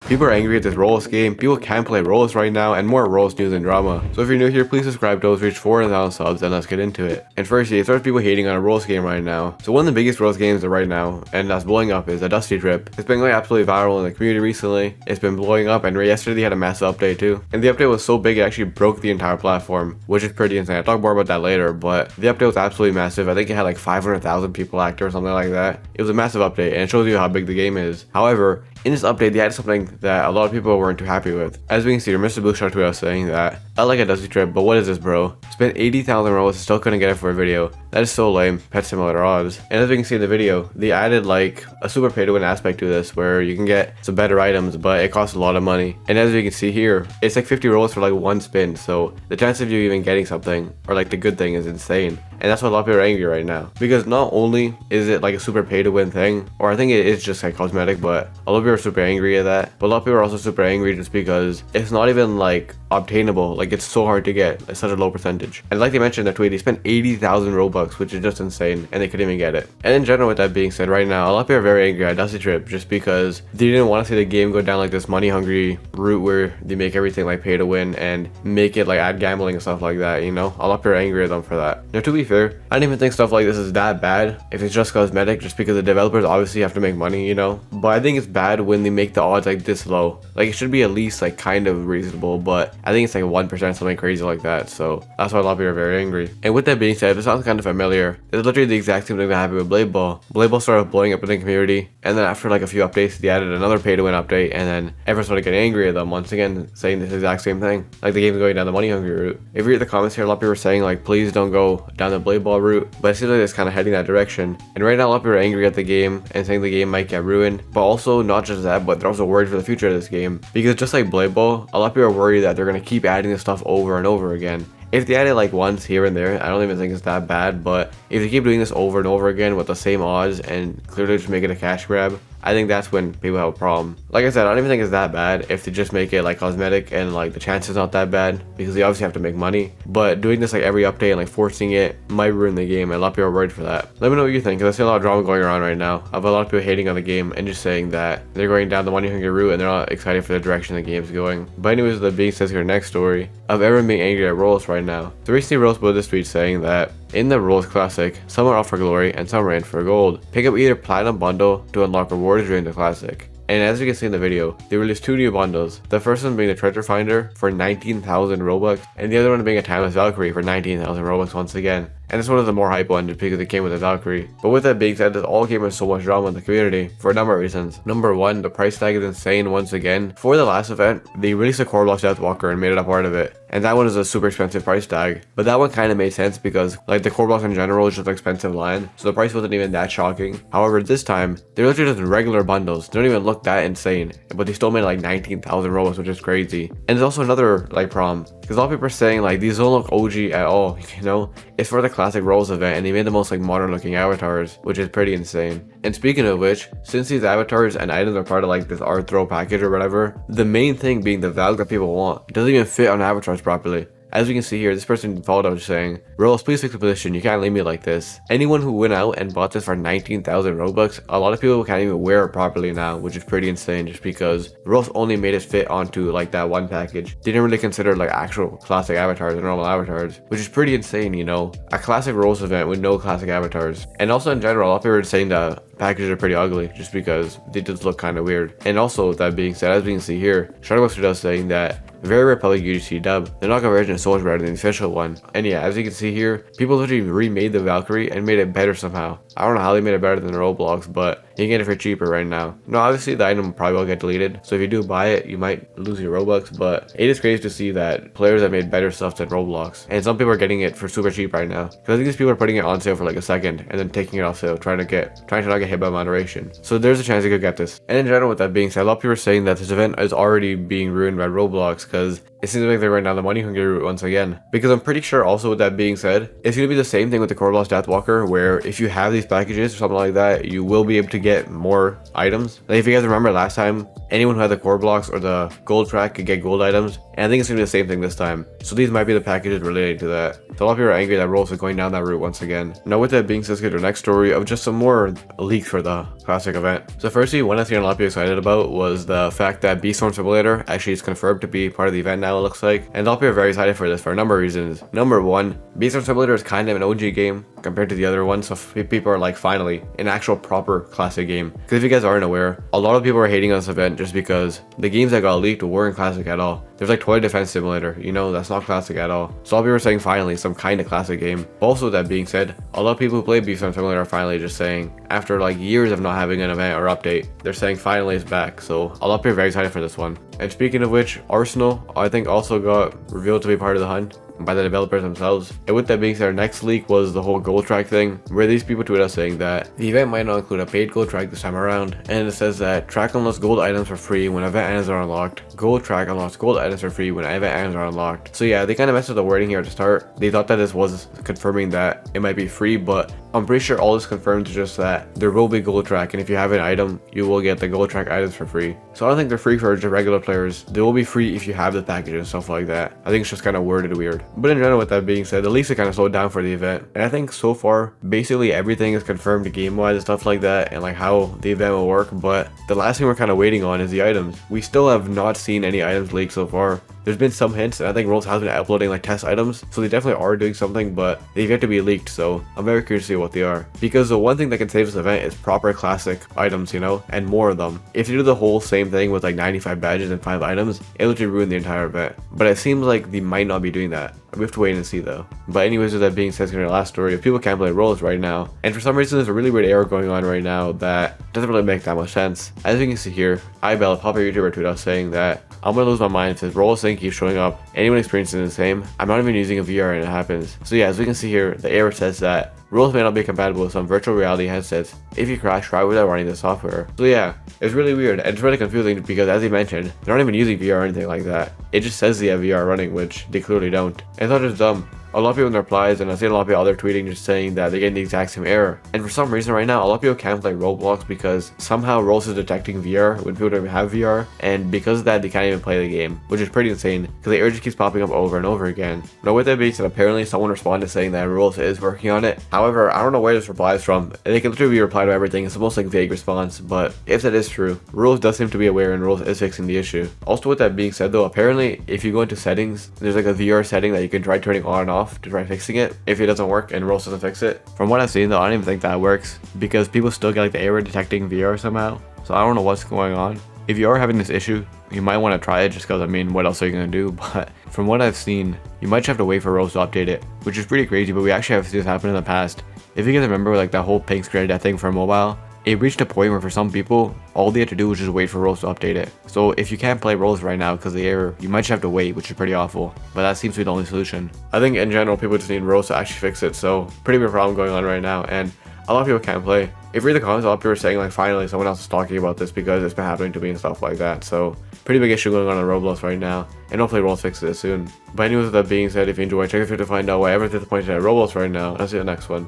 People are angry at this Roblox game, people can't play Roblox right now, and more Roblox news and drama. So if you're new here, please subscribe to us reach 4,000 subs and let's get into it. And firstly, there's people hating on a Roblox game right now. So one of the biggest Roblox games right now, and that's blowing up, is a Dusty Trip. It's been going absolutely viral in the community recently. It's been blowing up, and yesterday they had a massive update too. And the update was so big it actually broke the entire platform, which is pretty insane. I'll talk more about that later, but the update was absolutely massive. I think it had like 500,000 people active or something like that. It was a massive update, and it shows you how big the game is. However, in this update, they added something that a lot of people weren't too happy with. As we can see, Mr. Blue Shark tweeted us saying that, I like a Dusty Trip, but what is this, bro? Spent 80,000 Robux and still couldn't get it for a video. That is so lame. Pet Simulator odds. And as we can see in the video, they added like a super pay to win aspect to this where you can get some better items, but it costs a lot of money. And as you can see here, it's like 50 Robux for like one spin. So the chance of you even getting something or like the good thing is insane. And that's why a lot of people are angry right now. Because not only is it like a super pay to win thing, or I think it is just like cosmetic, but a lot of people are super angry at that. But a lot of people are also super angry just because it's not even like obtainable. Like it's so hard to get at such a low percentage. And like they mentioned in their tweet, they spent 80,000 Robux, which is just insane, and they couldn't even get it. And in general, with that being said, right now, a lot of people are very angry at Dusty Trip just because they didn't want to see the game go down like this money hungry route where they make everything like pay to win and make it like add gambling and stuff like that, you know? A lot of people are angry at them for that. Now, to be fair, I don't even think stuff like this is that bad if it's just cosmetic, just because the developers obviously have to make money, you know? But I think it's bad when they make the odds like this low. Like it should be at least like kind of reasonable, but I think it's like 1%, something crazy like that. So that's why a lot of people are very angry. And with that being said, if it sounds kind of familiar, it's literally the exact same thing that happened with Blade Ball. Blade Ball started blowing up in the community, and then after like a few updates, they added another pay to win update, and then everyone started getting angry at them once again, saying this exact same thing. Like the game's going down the money hungry route. If you read the comments here, a lot of people are saying like, please don't go down the Blade Ball route, but it seems like it's kind of heading that direction. And right now, a lot of people are angry at the game and saying the game might get ruined. But also not just that, but they're also worried for the future of this game, because just like Blade Ball, a lot of people are worried that they're gonna keep adding this stuff over and over again. If they add it like once here and there, I don't even think it's that bad, but if they keep doing this over and over again with the same odds and clearly just make it a cash grab, I think that's when people have a problem. Like I said, I don't even think it's that bad if they just make it like cosmetic and like the chance is not that bad because they obviously have to make money. But doing this like every update and like forcing it might ruin the game, and a lot of people are worried for that. Let me know what you think, because I see a lot of drama going around right now of a lot of people hating on the game and just saying that they're going down the money hungry route and they're not excited for the direction the game's going. But anyways, the being says here, next story of everyone being angry at Rolls right now. So recently Rolls put this tweet saying that in the Rolls Classic, some are out for glory and some are in for gold. Pick up either Platinum Bundle to unlock rewards during the Classic. And as you can see in the video, they released two new bundles. The first one being the Treasure Finder for 19,000 Robux, and the other one being a Timeless Valkyrie for 19,000 Robux once again. And this one is the more hype one just because it came with a Valkyrie. But with that being said, this all came with so much drama in the community for a number of reasons. Number one, the price tag is insane once again. For the last event, they released a Roblox Deathwalker and made it a part of it. And that one is a super expensive price tag. But that one kind of made sense because like the Roblox in general is just an expensive line, so the price wasn't even that shocking. However, this time, they're literally just regular bundles. They don't even look that insane, but they still made like 19,000 Robux, which is crazy. And there's also another like problem, because a lot of people are saying like these don't look OG at all, you know? It's for the classic Rolls event, and they made the most like modern looking avatars, which is pretty insane. And speaking of which, since these avatars and items are part of like this art throw package or whatever, the main thing being the value that people want doesn't even fit on avatars properly. As we can see here, this person followed up saying, Rolls, please fix the position, you can't leave me like this. Anyone who went out and bought this for 19,000 Robux, a lot of people can't even wear it properly now, which is pretty insane just because Rolls only made it fit onto like that one package. They didn't really consider like actual classic avatars or normal avatars, which is pretty insane, you know? A classic Rolls event with no classic avatars. And also in general, a lot of people are saying that packages are pretty ugly just because they just look kind of weird. And also, with that being said, as we can see here, Shardbuster does saying that very rare public UGC dub. The knockout version is so much better than the official one. And yeah, as you can see here, people literally remade the Valkyrie and made it better somehow. I don't know how they made it better than the Roblox, but you can get it for cheaper right now. No, obviously the item probably will get deleted, so if you do buy it, you might lose your Robux, but it is crazy to see that players have made better stuff than Roblox. And some people are getting it for super cheap right now. Because I think these people are putting it on sale for like a second and then taking it off sale, trying to not get hit by moderation. So there's a chance you could get this. And in general, with that being said, a lot of people are saying that this event is already being ruined by Roblox because it seems like they're going down the money hungry route once again. Because I'm pretty sure also, with that being said, it's going to be the same thing with the Roblox Deathwalker, where if you have these packages or something like that, you will be able to get more items. Like if you guys remember last time, anyone who had the core blocks or the gold track could get gold items, and I think it's going to be the same thing this time. So these might be the packages related to that. So a lot of people are angry that Roblox is going down that route once again. Now with that being said, let's get to the next story of just some more leaks for the classic event. So firstly, one thing a lot of people excited about was the fact that Beastorm Simulator actually is confirmed to be part of the event now, it looks like. And a lot of people are very excited for this for a number of reasons. Number one, Beastorm Simulator is kind of an OG game compared to the other ones, so people are like, finally, an actual proper classic game. Because if you guys aren't aware, a lot of people are hating on this event just because the games that got leaked weren't classic at all. There's like Toy Defense Simulator, you know, that's not classic at all. So a lot of people are saying finally some kind of classic game. Also, that being said, a lot of people who play Beastorm Simulator are finally just saying, after like years of not having an event or update, they're saying finally it's back. So a lot of people are very excited for this one. And speaking of which, Arsenal, I think, also got revealed to be part of the hunt by the developers themselves. And with that being said, our next leak was the whole gold track thing, where these people tweet us saying that the event might not include a paid gold track this time around, and it says that track unlocks gold items for free when event items are unlocked. Gold track unlocks gold items for free when event items are unlocked. So yeah, they kind of messed with the wording here at the start. They thought that this was confirming that it might be free, but I'm pretty sure all this confirms just that there will be gold track, and if you have an item, you will get the gold track items for free. So I don't think they're free for just regular players. They will be free if you have the package and stuff like that. I think it's just kind of worded weird. But in general, with that being said, the leaks are kind of slowed down for the event. And I think so far, basically everything is confirmed game-wise and stuff like that, and like how the event will work. But the last thing we're kind of waiting on is the items. We still have not seen any items leaked so far. There's been some hints, and I think Roblox has been uploading like test items, so they definitely are doing something, but they've yet to be leaked, so I'm very curious to see what they are. Because the one thing that can save this event is proper classic items, you know, and more of them. If you do the whole same thing with like 95 badges and 5 items, it'll just ruin the entire event. But it seems like they might not be doing that. We have to wait and see though. But anyways, with that being said, it's gonna be our last story. If people can't play Roblox right now, and for some reason there's a really weird error going on right now that doesn't really make that much sense. As you can see here, iBell, a popular YouTuber, tweeted out saying that I'm gonna lose my mind if this Roblox thing keeps showing up. Anyone experiencing the same? I'm not even using a VR and it happens. So yeah, as we can see here, the error says that Roblox may not be compatible with some virtual reality headsets. If you crash, try without running the software. So yeah, it's really weird and it's really confusing because, as he mentioned, they're not even using VR or anything like that. It just says they have VR running, which they clearly don't. And it's not just dumb. A lot of people in their replies, and I've seen a lot of people out there tweeting just saying that they're getting the exact same error. And for some reason right now, a lot of people can't play Roblox because somehow Roblox is detecting VR when people don't even have VR, and because of that, they can't even play the game, which is pretty insane because the error just keeps popping up over and over again. Now with that being said, apparently someone responded saying that Roblox is working on it. However, I don't know where this reply is from. They can literally be replied to everything. It's almost like a vague response, but if that is true, Roblox does seem to be aware and Roblox is fixing the issue. Also with that being said though, apparently if you go into settings, there's like a VR setting that you can try turning on and off to try fixing it if it doesn't work and Roblox doesn't fix it. From what I've seen though, I don't even think that works because people still get like the error detecting VR somehow. So I don't know what's going on. If you are having this issue, you might want to try it just because, I mean, what else are you going to do? But from what I've seen, you might just have to wait for Roblox to update it, which is pretty crazy, but we actually have seen this happen in the past. If you guys remember like that whole pink screen death thing for mobile, it reached a point where for some people, all they had to do was just wait for Roblox to update it. So if you can't play Roblox right now because of the error, you might just have to wait, which is pretty awful. But that seems to be the only solution. I think in general, people just need Roblox to actually fix it. So pretty big problem going on right now, and a lot of people can't play. If you read the comments, a lot of people are saying like finally someone else is talking about this because it's been happening to me and stuff like that. So pretty big issue going on Roblox right now, and hopefully Roblox fixes it soon. But anyways, with that being said, if you enjoyed, check out to find out why everything's disappointed at Roblox right now, and I'll see you in the next one.